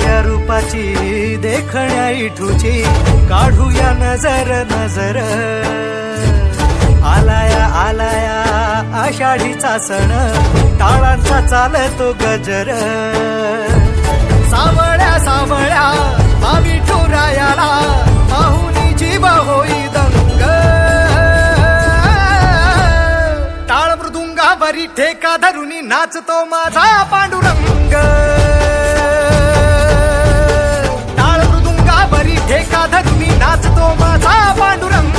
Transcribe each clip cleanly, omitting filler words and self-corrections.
या रूपाची देखण्या इठूची काढूया नजर नजर आलाया आलाया आषाढीचा सण टाळांचा चालतो गजर सावळ्या सावळ्या विठुरायाला पाहुनी जीव होई दंग टाळ मृदुंगावरी ठेका धरुनी नाचतो माझा पांडुरंग टाळ मृदुंगावरी ठेका धरुनी नाचतो माझा पांडुरंग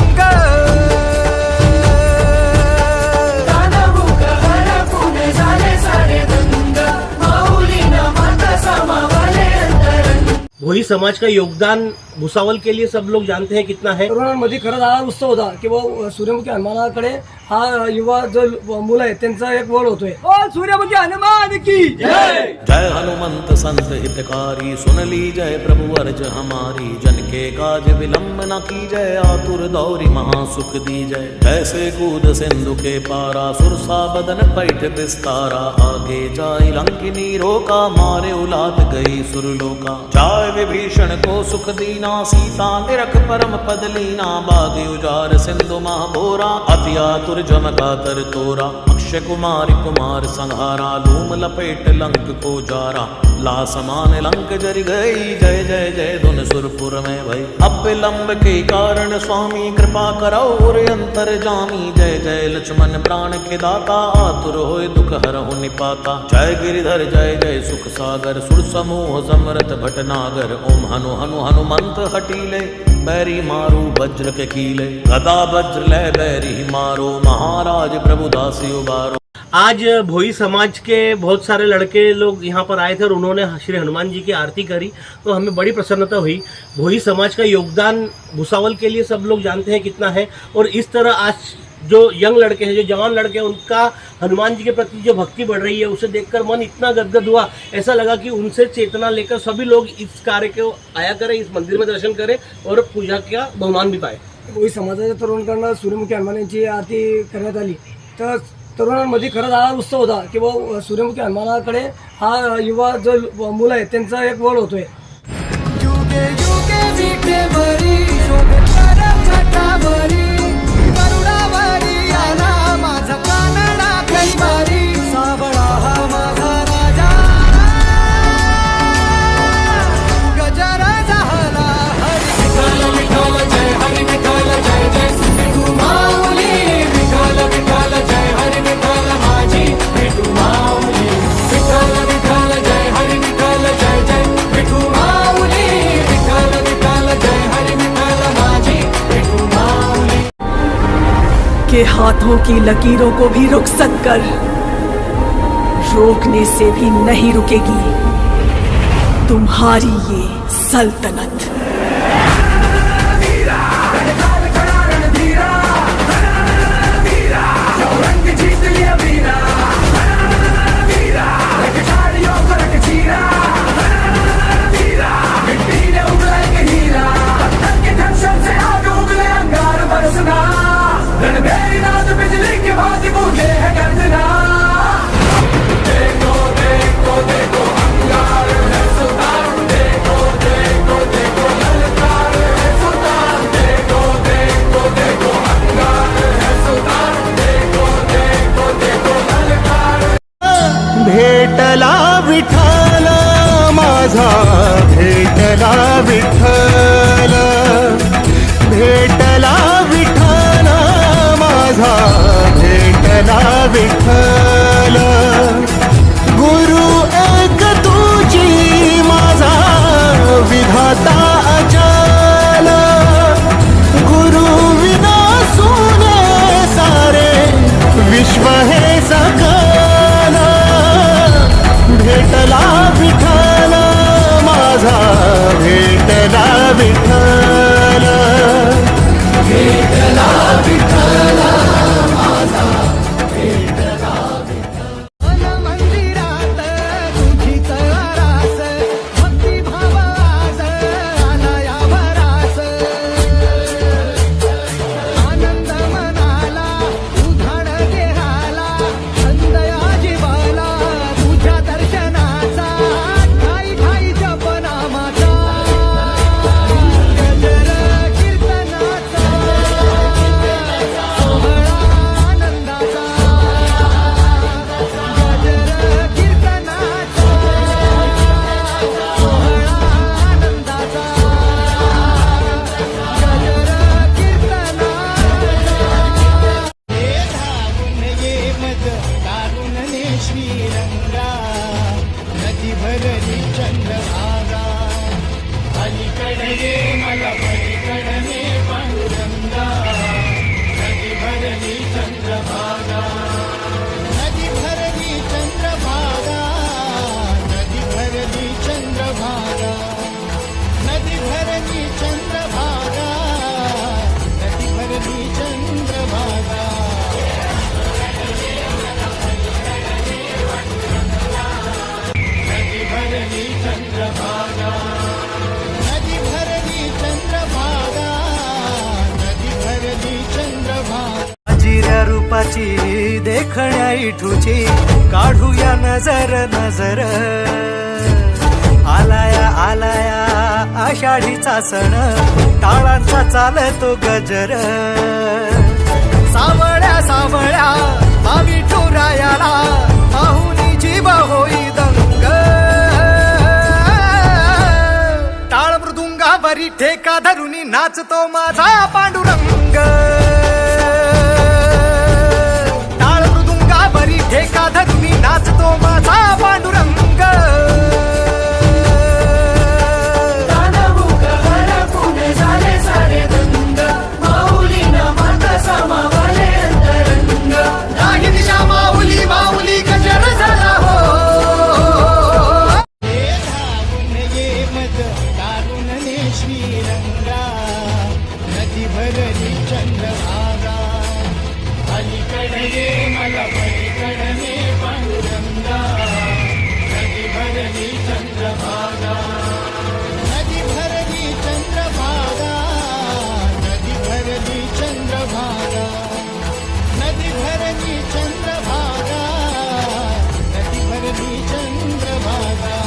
भोई समाज का योगदान भुसावल के लिए सब लोग जानते हैं कितना है। तरुणांमध्ये खरंच हा उत्सव होता की बाबा सूर्यमुखी हनुमानाकडे हा युवा जो मुलं आहे त्यांचा एक वळ होतोय ओ सूर्यमुखी हनुमान की जय जय हनुमंत संत हितकारी सुन ली जय प्रभु अर्ज हमारी जन के काज विलंब न की जय आतुर दौरी महासुख दी जय जैसे कूद सिंधु के पारा सुरसा बदन पैठ विस्तारा आगे जाय लंकिनी रोका मारे उलाद गई सुरलोका जाय विभीषण को सुख दीना सीता निरख परम पद लीना बाग उजार सिंधु महाबोरा अति आतुर जमका तर तोरा अक्षय कुमार कुमार संहारा लूम लपेट लंक को जारा ला समान लंक जर गई जय जय जय धुन सुरपुर में भई अब विलंब के कारण स्वामी कृपा करो और अंतर जामी जय जय लक्ष्मण प्राण के दाता आतुर होय दुख हरहु निपाता जय गिरिधर जय जय सुख सागर सुर समूह समरथ भटनागर ओम हनु हनु हनुमंत हटीले बैरी मारू वज्र के कीले गदा वज्र ले बैरी मारो महाराज प्रभु दासी उबारो। आज भोई समाज के बहुत सारे लड़के लोग यहाँ पर आए थे और उन्होंने श्री हनुमान जी की आरती करी तो हमें बड़ी प्रसन्नता हुई। भोई समाज का योगदान भुसावल के लिए सब लोग जानते हैं कितना है और इस तरह आज जो यंग लड़के हैं जो जवान लड़के हैं उनका हनुमान जी के प्रति जो भक्ति बढ़ रही है उसे देखकर मन इतना गदगद हुआ, ऐसा लगा कि उनसे चेतना लेकर सभी लोग इस कार्य को आया करें, इस मंदिर में दर्शन करें और पूजा का बहुमान भी पाए। भोई समाजाच्या तरुणांकडून सूर्यमुखी हनुमानाची आरती करण्यात आली तर तरुणांमध्ये खरंच हा उत्सव होता की बाबा सूर्यमुखी हनुमानाकडे हा युवा जो मुलं आहे त्यांचा एक वळ होतोय। युगे युगे विटेवरी शोभेश्वर छटावरी करुणावरी आला माझा कानडा कैवारी सावळा हा माझा राजा गजरा झाला हरी विठ्ठल विठ्ठल जय हरी विठ्ठल जय जय विठू माऊली विठ्ठल विठ्ठल जय हरी विठ्ठल माझी विठू माऊली विठ्ठल विठ्ठल जय हरी विठ्ठल जय जय विठू माऊली विठ्ठल विठ्ठल जय हरी विठ्ठल माझी विठू माऊली के हाथों की लकीरों को भी रुक सककर रोकने से भी नहीं रुकेगी तुम्हारी ये सल्तनत। भेटला विठ्ठल माझा भेटला विठ्ठल भेटला विठ्ठल माझा भेटला विठ्ठल गुरु एक तुझी माझा विधाता अचल गुरु विना सुने सारे विश्व हे सकल भेटला विठ्ठल माझा भेटला विठ्ठल भेटला विठ्ठल माझा भेटला विठ्ठल मंदिरात तुझीच आरास भक्ती भाव आज आला या भरास आनंद मनाला उधाण देहाला संदया जीवाला तुझ्या दर्शनाचा ठाई ठाई जपना नदी भरली चंद्रभागा नदी भरली चंद्रभागा नदी भरली चंद्रभागा नदी भरली चंद्रभागा नदी भरली चंद्रभागा नदी भरली चंद्रभागा नदी भरली चंद्रभागा जिऱ्या रूपाची देखण्या इठूची काढूया नजर नजर आलाया आलाया आषाढीचा सण टाळांचा चालतो गजर सावळ्या सावळ्या पावी ठुरायाला पाहुनी जीव होई दंग टाळ मृदुंगावरी ठेका धरुनी नाचतो माझा पांडुरंग टाळ मृदुंगावरी ठेका धरुनी नाचतो माझा पांडुरंग नाही दिशा माऊली माऊली गजर झाला हो हे धावून ये मद दारुण ने श्रीरंगा नदी भरली चंद्रभागा अलीकडे ये मला पलीकडे पांडुरंगा नदी भरली चंद्रभागा नदी भरली चंद्रभागा नदी भरली चंद्रभागा नदी भरली चंद्रभागा नदी भरली चंद्रभागा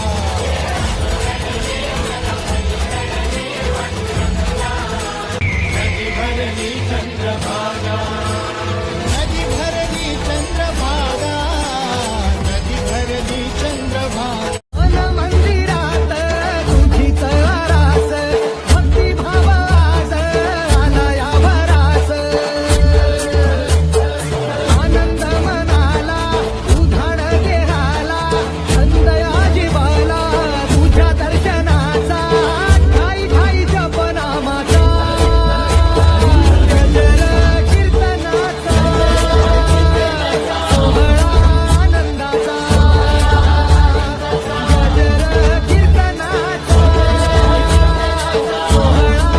नदी भरली चंद्रभागा नदी भरली चंद्रभागा नदी भरली चंद्रभागा मंदिरात तुझीच आरास भक्ती भावास आलाया भरास आनंद मनाला उधाण गेहाला संदया जीवाला तुझ्या दर्शनाचा ठाई ठाई जप नामाचा गजर कीर्तनाचा सोहळा आनंदाचा गजर कीर्तनाचा सोहळा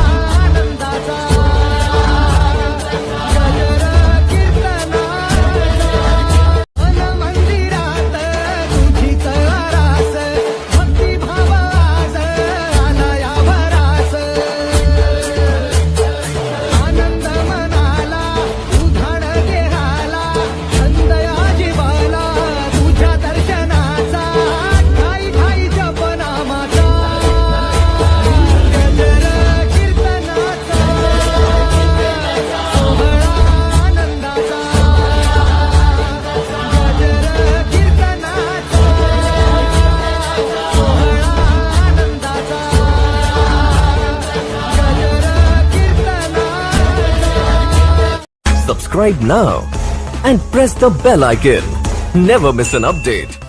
आनंदाचा गजर कीर्तनाचा मन मंदिरात तुझीच आरास भक्ती भावास आलाया भरास आनंद मनाला उधाण गेहाला संदया जीवाला तुझ्या दर्शनाचा ठाई ठाई जप नामाचा गजर कीर्तनाचा सोहळा आनंदाचा गजर कीर्तनाचा सोहळा आनंदाचा गजर कीर्तनाचा Subscribe now and press the bell icon. Never miss an update.